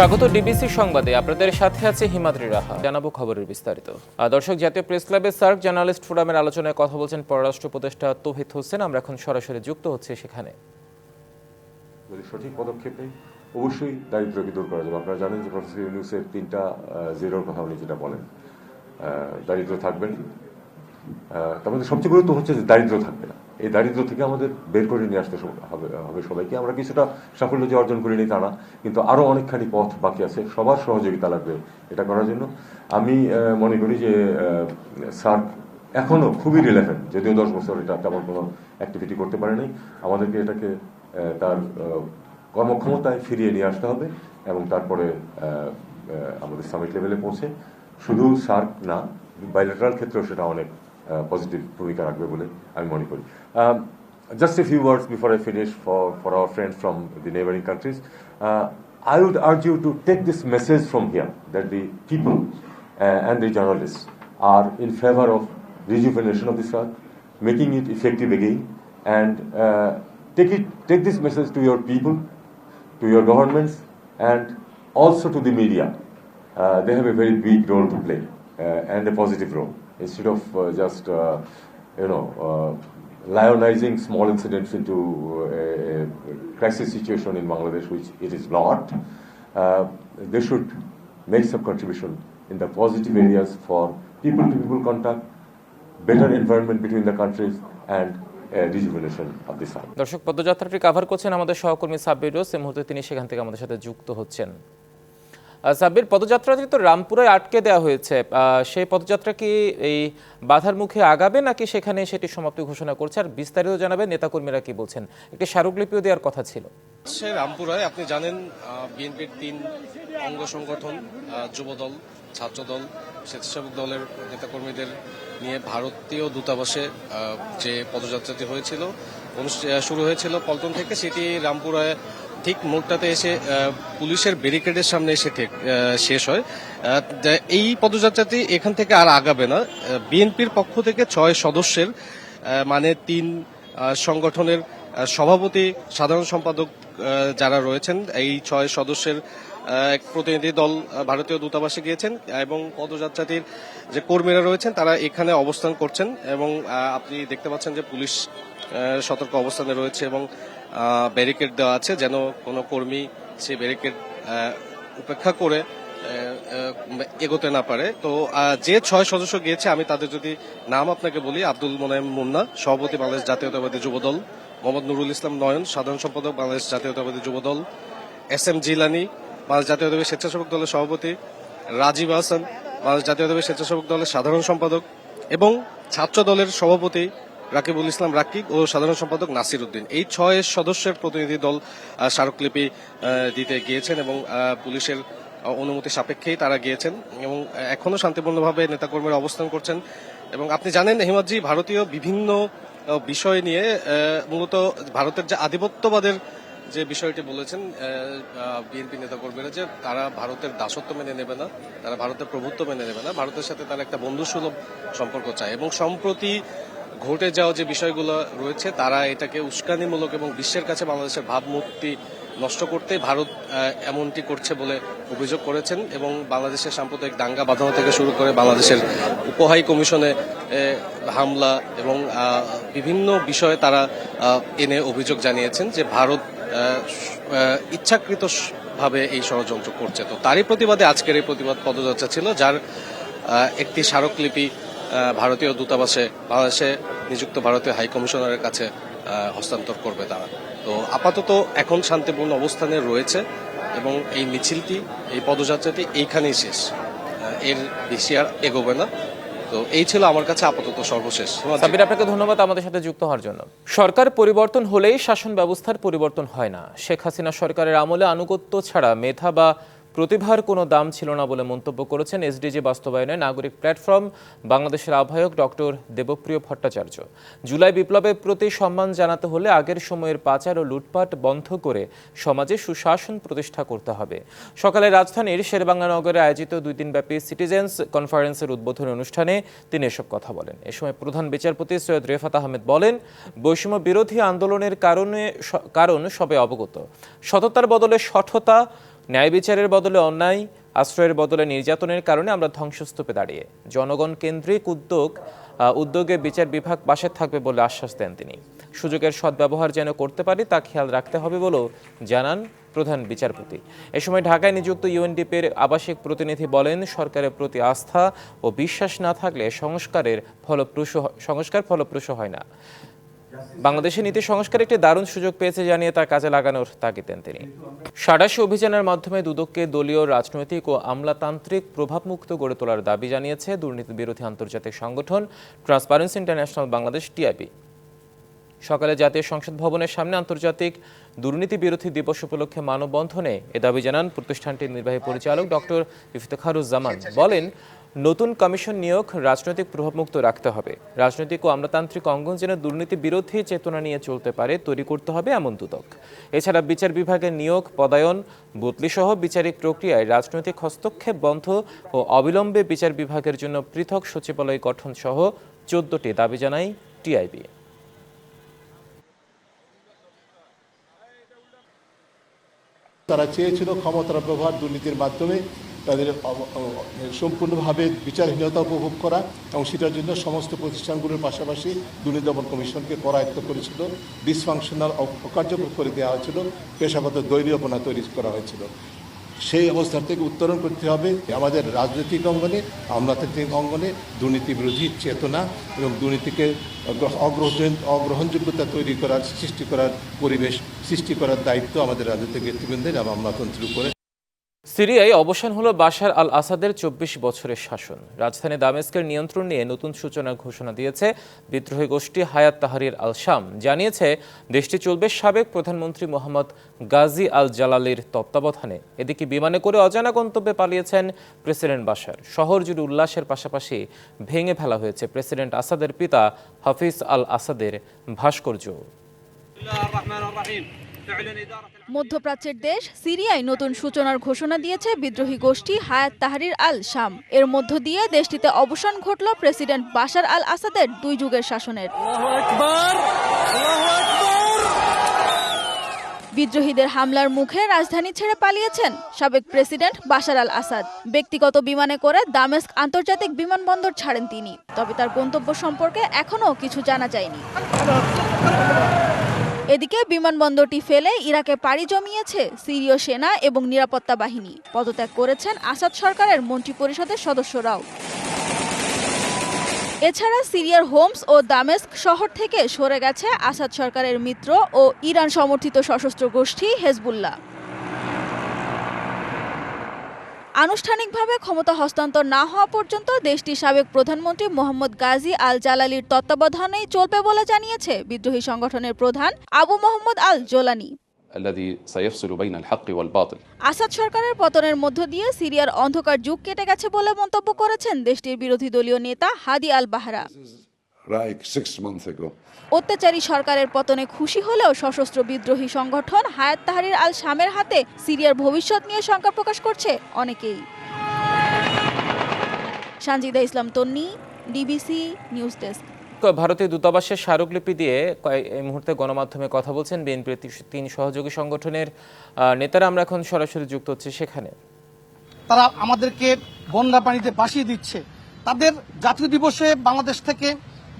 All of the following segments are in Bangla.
স্বাগত ডিবিসি সংবাদে, আপনাদের সাথে আছে হিমাদ্রি রাহা। জানাবো খবরের বিস্তারিত। দর্শক, জাতীয় প্রেস ক্লাবে সার্ক জার্নালিস্ট ফোরামের আলোচনায় কথা বলছেন পররাষ্ট্র উপদেষ্টা তৌহিদ হোসেন। আমরা এখন সরাসরি যুক্ত হচ্ছে সেখানে। সঠিক পদক্ষেপ নেই, অবশ্যই দারিদ্র্যকে দূর করা যাবে। আপনারা জানেন যে প্রফেসর ইউনূসের 3টা জিরোর কথা উনি যেটা বলেন, দারিদ্র্য থাকবেন। তার মধ্যে সবচেয়ে গুরুত্ব হচ্ছে যে দারিদ্র্য থাকবে না। এই দারিদ্র্য থেকে আমাদের বের করে নিয়ে আসতে হবে সবাইকে। আমরা কিছুটা সাফল্য যে অর্জন করিনি তা না, কিন্তু আরো অনেকখানি পথ বাকি আছে। সবার সহযোগিতা লাগবে এটা করার জন্য। আমি মনে করি যে সার্ক এখনো খুবই রিলেভেন্ট, যদিও 10 বছর এটা তেমন কোনো অ্যাক্টিভিটি করতে পারে নাই। আমাদেরকে এটাকে তার কর্মক্ষমতায় ফিরিয়ে নিয়ে আসতে হবে এবং তারপরে আমাদের সামিট লেভেলে পৌঁছে শুধু সার্ক না, বাইলেটারাল ক্ষেত্রেও সেটা অনেক পজিটিভ ভূমিকা রাখবে বলে আমি মনে করি। Just a few words before I finish for our friends from the neighboring countries. I would urge you to take this message from here that the people and the journalists are in favor of rejuvenation of the SARC, making it effective again, and take this message to your people, to your governments, and also to the media. They have a very big role to play and a positive role. Instead of just lionizing small incidents into a crisis situation in Bangladesh, which it is not, they should make some contribution in the positive areas for people-to-people contact, better environment between the countries, and rejuvenation of the SARC. দর্শক, পদযাত্রাটি কভার করছেন আমাদের সহকর্মী সাব্বির রোজ। এই মুহূর্তে তিনি সেখান থেকে আমাদের সাথে যুক্ত হচ্ছেন। সাব্বির, পদযাত্রাটি তো রামপুরায় আটকে দেওয়া হয়েছে, সেই পদযাত্রা কি এই বাধার মুখে আগাবে নাকি সেখানে সেটি সমাপ্তি ঘোষণা করছে? আর বিস্তারিত জানাবেন নেতাকর্মীরা কি বলছেন। একটি স্মারকলিপিও দেওয়ার কথা ছিল। রামপুরায় আপনি জানেন বিএনপির 3 অঙ্গ সংগঠন, যুবদল, ছাত্রদল, স্বেচ্ছাসেবক দলের নেতাকর্মীদের নিয়ে ভারতীয় দূতাবাসে যে পদযাত্রাটি হয়েছিল, শুরু হয়েছিল পল্টন থেকে, সেটি রামপুরায় ঠিক মোড়টাতে এসে পুলিশের ব্যারিকেডের সামনে এসে শেষ হয়। এই পদযাত্রাটি এখান থেকে আর আগাবে না। বিএনপির পক্ষ থেকে 6 সদস্যের মানে 3 সংগঠনের সভাপতি, সাধারণ সম্পাদক যারা রয়েছেন, এই 6 সদস্যের এক প্রতিনিধি দল ভারতীয় দূতাবাসে গিয়েছেন এবং পদযাত্রাটির যে কর্মীরা রয়েছেন তারা এখানে অবস্থান করছেন এবং আপনি দেখতে পাচ্ছেন যে পুলিশ সতর্ক অবস্থানে রয়েছে এবং ব্যারিকেড দেওয়া আছে যেন কোনো কর্মী সেই ব্যারিকেড উপেক্ষা করে এগোতে না পারে। তো যে 6 সদস্য গিয়েছে আমি তাদের যদি নাম আপনাকে বলি: আব্দুল মোনায়েম মুন্না, সভাপতি বাংলাদেশ জাতীয়তাবাদী যুবদল; মোহাম্মদ নুরুল ইসলাম নয়ন, সাধারণ সম্পাদক বাংলাদেশ জাতীয়তাবাদী যুবদল; SM জিলানি, বাংলাদেশ জাতীয়তাবাদী স্বেচ্ছাসেবক দলের সভাপতি; রাজীব হাসান, বাংলাদেশ জাতীয়তাবাদী স্বেচ্ছাসেবক দলের সাধারণ সম্পাদক; এবং ছাত্র দলের সভাপতি রাকিবুল ইসলাম রাকিব ও সাধারণ সম্পাদক নাসির উদ্দিন। এই 6 সদস্যের প্রতিনিধি দল স্মারকলিপি দিতে গিয়েছেন এবং পুলিশের অনুমতি সাপেক্ষেই তারা গিয়েছেন এবং এখনো শান্তিপূর্ণভাবে নেতাকর্মীরা অবস্থান করছেন। এবং আপনি জানেন হিমাদ্রি, ভারতীয় বিভিন্ন বিষয় নিয়ে মূলত ভারতের যে আধিপত্যবাদের যে বিষয়টি বলেছেন বিএনপি নেতাকর্মীরা, যে তারা ভারতের দাসত্ব মেনে নেবে না, তারা ভারতের প্রভুত্ব মেনে নেবে না, ভারতের সাথে তারা একটা বন্ধুসুলভ সম্পর্ক চায়। এবং সম্প্রতি ঘটে যাওয়া যে বিষয়গুলো রয়েছে তারা এটাকে উস্কানিমূলক এবং বিশ্বের কাছে বাংলাদেশের ভাবমূর্তি নষ্ট করতে ভারত এমনটি করছে বলে অভিযোগ করেছেন এবং বাংলাদেশের সাম্প্রদায়িক দাঙ্গা বাঁধানো থেকে শুরু করে বাংলাদেশের উপহাই কমিশনে হামলা এবং বিভিন্ন বিষয়ে তারা এনে অভিযোগ জানিয়েছেন যে ভারত ইচ্ছাকৃত ভাবে এই ষড়যন্ত্র করছে। তো তারই প্রতিবাদে আজকের এই প্রতিবাদ পদযাত্রা ছিল, যার একটি স্মারকলিপি ভারতীয় দূতাবাসে বাংলাদেশে নিযুক্ত ভারতীয় হাই কমিশনারের কাছে হস্তান্তর করবে তারা। তো আপাতত এখন শান্তিপূর্ণ অবস্থানে রয়েছে এবং এই মিছিলটি, এই পদযাত্রাটি এইখানেই শেষ, এর বেশি আর এগোবে না। তো এই ছিল আমার কাছে আপাতত সর্বশেষ। সাব্বির, আপনাকে ধন্যবাদ আমাদের সাথে যুক্ত হওয়ার জন্য। সরকার পরিবর্তন হলেই শাসন ব্যবস্থার পরিবর্তন হয় না। শেখ হাসিনা সরকারের আমলে আনুগত্য ছাড়া মেধা বা প্রতিভার কোনো দাম ছিল না বলে মন্তব্য করেছেন এসডিজি বাস্তবায়নে নাগরিক প্ল্যাটফর্ম বাংলাদেশের আহ্বায়ক ডক্টর দেবপ্রিয় ভট্টাচার্য। জুলাই বিপ্লবের প্রতি সম্মান জানাতে হলে আগের সময়ের পাচার ও লুটপাট বন্ধ করে সমাজে সুশাসন প্রতিষ্ঠা করতে হবে। সকালে রাজধানীর শেরেবাংলা নগরে আয়োজিত 2 দিনব্যাপী সিটিজেন্স কনফারেন্সের উদ্বোধনী অনুষ্ঠানে তিনি এসব কথা বলেন। এ সময় প্রধান বিচারপতি সৈয়দ রেফাত আহমেদ বলেন, বৈষম্য বিরোধী আন্দোলনের কারণ সবে অবগত। সততার বদলে সঠতা, ন্যায় বিচারের বদলে অন্যায়, আশ্রয়ের বদলে নির্যাতনের কারণে আমরা ধ্বংসস্তূপে দাঁড়িয়ে। জনগণ কেন্দ্রিক উদ্যোগে বিচার বিভাগ পাশে থাকবে বলে আশ্বাস দেন তিনি। সুযোগের সদ্ব্যবহার যেন করতে পারি তা খেয়াল রাখতে হবে বলেও জানান প্রধান বিচারপতি। এ সময় ঢাকায় নিযুক্ত ইউএনডিপির আবাসিক প্রতিনিধি বলেন, সরকারের প্রতি আস্থা ও বিশ্বাস না থাকলে সংস্কার ফলপ্রসূ হয় না। বাংলাদেশের নীতি সংস্কার একটি দারুণ সুযোগ পেয়েছে জানিয়ে তা কাজে লাগানোর তাগিদ দেন তিনি। সাঁড়াশি অভিযানের মাধ্যমে দুদককে দলীয়, রাজনৈতিক ও আমলাতান্ত্রিক প্রভাবমুক্ত গড়ে তোলার দাবি জানিয়েছে দুর্নীতি বিরোধী আন্তর্জাতিক সংগঠন ট্রান্সপারেন্সি ইন্টারন্যাশনাল বাংলাদেশ টিআইবি। সকালে জাতীয় সংসদ ভবনের সামনে আন্তর্জাতিক দুর্নীতি বিরোধী দিবস উপলক্ষে মানববন্ধনে এ দাবি জানান প্রতিষ্ঠানটির নির্বাহী পরিচালক ডক্টর ইফতেখারুজ্জামান। বলেন, নতুন কমিশন নিয়োগ রাজনৈতিক প্রভাবমুক্ত রাখতে হবে। রাজনৈতিক ও আমলাতান্ত্রিক অঙ্গন যেন দুর্নীতি বিরোধী চেতনা নিয়ে চলতে পারে তৈরি করতে হবে এমন দুদক। এছাড়া বিচার বিভাগের নিয়োগ, পদায়ন, বদলি সহ বিচারিক প্রক্রিয়ায় রাজনৈতিক হস্তক্ষেপ বন্ধ ও অবিলম্বে বিচার বিভাগের জন্য পৃথক সচিবালয় গঠন সহ 14টি দাবি জানায় টিআইবি। তারা চেয়েছিল ক্ষমতার ব্যবহার দুর্নীতির মাধ্যমে তাদের সম্পূর্ণভাবে বিচারহীনতা উপভোগ করা, এবং সেটার জন্য সমস্ত প্রতিষ্ঠানগুলোর পাশাপাশি দুর্নীতি দমন কমিশনকে করায়ত্ত করেছিল, ডিসফাংশনাল অকার্যকর করে দেওয়া হয়েছিল, পেশাগত দলীয়পনা তৈরি করা হয়েছিল। সেই অবস্থা থেকে উত্তরণ করতে হবে আমাদের রাজনৈতিক অঙ্গনে, আমলাতান্ত্রিক অঙ্গনে দুর্নীতি বিরোধী চেতনা এবং দুর্নীতিকে অগ্রহণযোগ্যতা তৈরি করার, সৃষ্টি করার পরিবেশ সৃষ্টি করার দায়িত্ব আমাদের রাজনৈতিক নেতৃবৃন্দের এবং আমলাতন্ত্রের উপরে। সিরিয়ায় অবসান হলো বাশার আল আসাদের 24 বছরের শাসন। রাজধানী দামেস্কের নিয়ন্ত্রণ নিয়ে নতুন সূচনার ঘোষণা দিয়েছে বিদ্রোহী গোষ্ঠী হায়াত তাহরির আল শাম। জানিয়েছে দেশটি চলবে সাবেক প্রধানমন্ত্রী মোহাম্মদ গাজী আল জালালির তত্ত্বাবধানে। এদিকে বিমানে করে অজানা গন্তব্যে পালিয়েছেন প্রেসিডেন্ট বাশার। শহর জুড়ে উল্লাসের পাশাপাশি ভেঙে ফেলা হয়েছে প্রেসিডেন্ট আসাদের পিতা হাফিজ আল আসাদের ভাস্কর্য। মধ্যপ্রাচ্যের দেশ সিরিয়ায় নতুন সূচনার ঘোষণা দিয়েছে বিদ্রোহী গোষ্ঠী হায়াত তাহরির আল শাম। এর মধ্য দিয়ে দেশটিতে অবসান ঘটল প্রেসিডেন্ট বাশার আল আসাদের 2 যুগের শাসনের। বিদ্রোহীদের হামলার মুখে রাজধানী ছেড়ে পালিয়েছেন সাবেক প্রেসিডেন্ট বাশার আল আসাদ। ব্যক্তিগত বিমানে করে দামেস্ক আন্তর্জাতিক বিমানবন্দর ছাড়েন তিনি। তবে তার গন্তব্য সম্পর্কে এখনও কিছু জানা যায়নি। এদিকে বিমানবন্দরটি ফেলে ইরাকে পাড়ি জমিয়েছে সিরীয় সেনা এবং নিরাপত্তা বাহিনী। পদত্যাগ করেছেন আসাদ সরকারের মন্ত্রিপরিষদের সদস্যরাও। এছাড়া সিরিয়ার হোমস ও দামেস্ক শহর থেকে সরে গেছে আসাদ সরকারের মিত্র ও ইরান সমর্থিত সশস্ত্র গোষ্ঠী হেজবুল্লাহ। আনুষ্ঠানিকভাবে ক্ষমতা হস্তান্তর না হওয়া পর্যন্ত দেশটির সাবেক প্রধানমন্ত্রী মোহাম্মদ গাজী আল জালালির তত্ত্বাবধানেই চলবে বলে জানিয়েছে বিদ্রোহী সংগঠনের প্রধান আবু মোহাম্মদ আল জোলানি। আসাদ সরকারের পতনের মধ্য দিয়ে সিরিয়ার অন্ধকার যুগ কেটে গেছে বলে মন্তব্য করেছেন দেশটির বিরোধী দলীয় নেতা হাদি আল বাহরা। অত্যাচারী সরকারের পতনে খুশি হলেও সশস্ত্র বিদ্রোহী সংগঠন হায়াত তাহরির আল শামের হাতে সিরিয়ার ভবিষ্যৎ নিয়ে শঙ্কা প্রকাশ করছে অনেকেই। সানজিদা ইসলাম তন্নি, ডিবিসি নিউজ ডেস্ক। ভারতীয় দূতাবাসের স্মারকলিপি দিয়ে এই মুহূর্তে গণমাধ্যমে কথা বলছেন বিএনপির 3 সহযোগী সংগঠনের নেতারা। আমরা এখন সরাসরি যুক্ত হচ্ছি সেখানে। তারা আমাদেরকে বন্যা পানিতে ভাসিয়ে দিচ্ছে। তাদের জাতীয় দিবসে বাংলাদেশ থেকে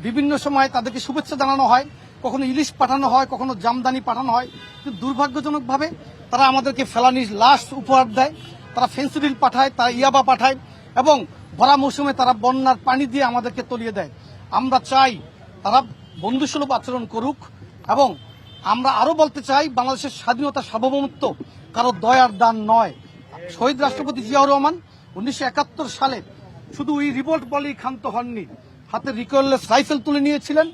বিভিন্ন সময় তাদেরকে শুভেচ্ছা জানানো হয়, কখনো ইলিশ পাঠানো হয়, কখনো জামদানি পাঠানো হয়, কিন্তু দুর্ভাগ্যজনকভাবে তারা আমাদেরকে ফেলানির লাশ উপহার দেয়, তারা ফেন্সিডিল পাঠায়, তারা ইয়াবা পাঠায় এবং ভরা মৌসুমে তারা বন্যার পানি দিয়ে আমাদেরকে তলিয়ে দেয়। আমরা চাই তারা বন্ধুসুলভ আচরণ করুক এবং আমরা আরো বলতে চাই বাংলাদেশের স্বাধীনতা সার্বভৌমত্ব কারো দয়ার দান নয়। শহীদ রাষ্ট্রপতি জিয়াউর রহমান 1971 সালে শুধু ওই রিভোল্ট বলেই ক্ষান্ত হননি, হাতে রিকয়েললেস রাইফেল তুলে নিয়েছিলেন,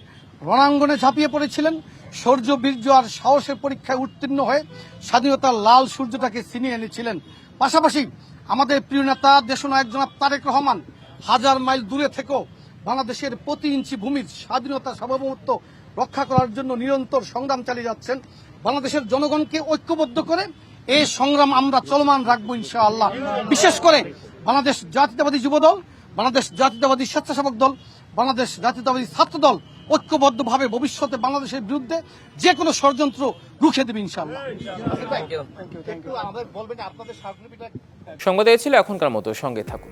রণাঙ্গনে ঝাঁপিয়ে পড়েছিলেন, শৌর্য, বীর্য আর সাহসের পরীক্ষায় উত্তীর্ণ হয়ে স্বাধীনতার লাল সূর্যটাকে ছিনিয়ে এনেছিলেন। পাশাপাশি আমাদের প্রিয় নেতা দেশনায়ক জনাব তারেক রহমান 1000 মাইল দূরে থেকেও বাংলাদেশের প্রতি ইঞ্চি ভূমির স্বাধীনতা সার্বভৌমত্ব রক্ষা করার জন্য নিরন্তর সংগ্রাম চালিয়ে যাচ্ছেন। বাংলাদেশের জনগণকে ঐক্যবদ্ধ করে এই সংগ্রাম আমরা চলমান রাখবো ইনশাআল্লাহ। বিশেষ করে বাংলাদেশ জাতীয়তাবাদী যুবদল, বাংলাদেশ জাতীয়তাবাদী স্বেচ্ছাসেবক দল, বাংলাদেশ জাতীয়তাবাদী ছাত্র দল ঐক্যবদ্ধভাবে ভবিষ্যতে বাংলাদেশের বিরুদ্ধে যে কোনো ষড়যন্ত্র রুখে দেবে ইনশাআল্লাহ। সংবাদ এই ছিল এখনকার মতো, সঙ্গে থাকুন।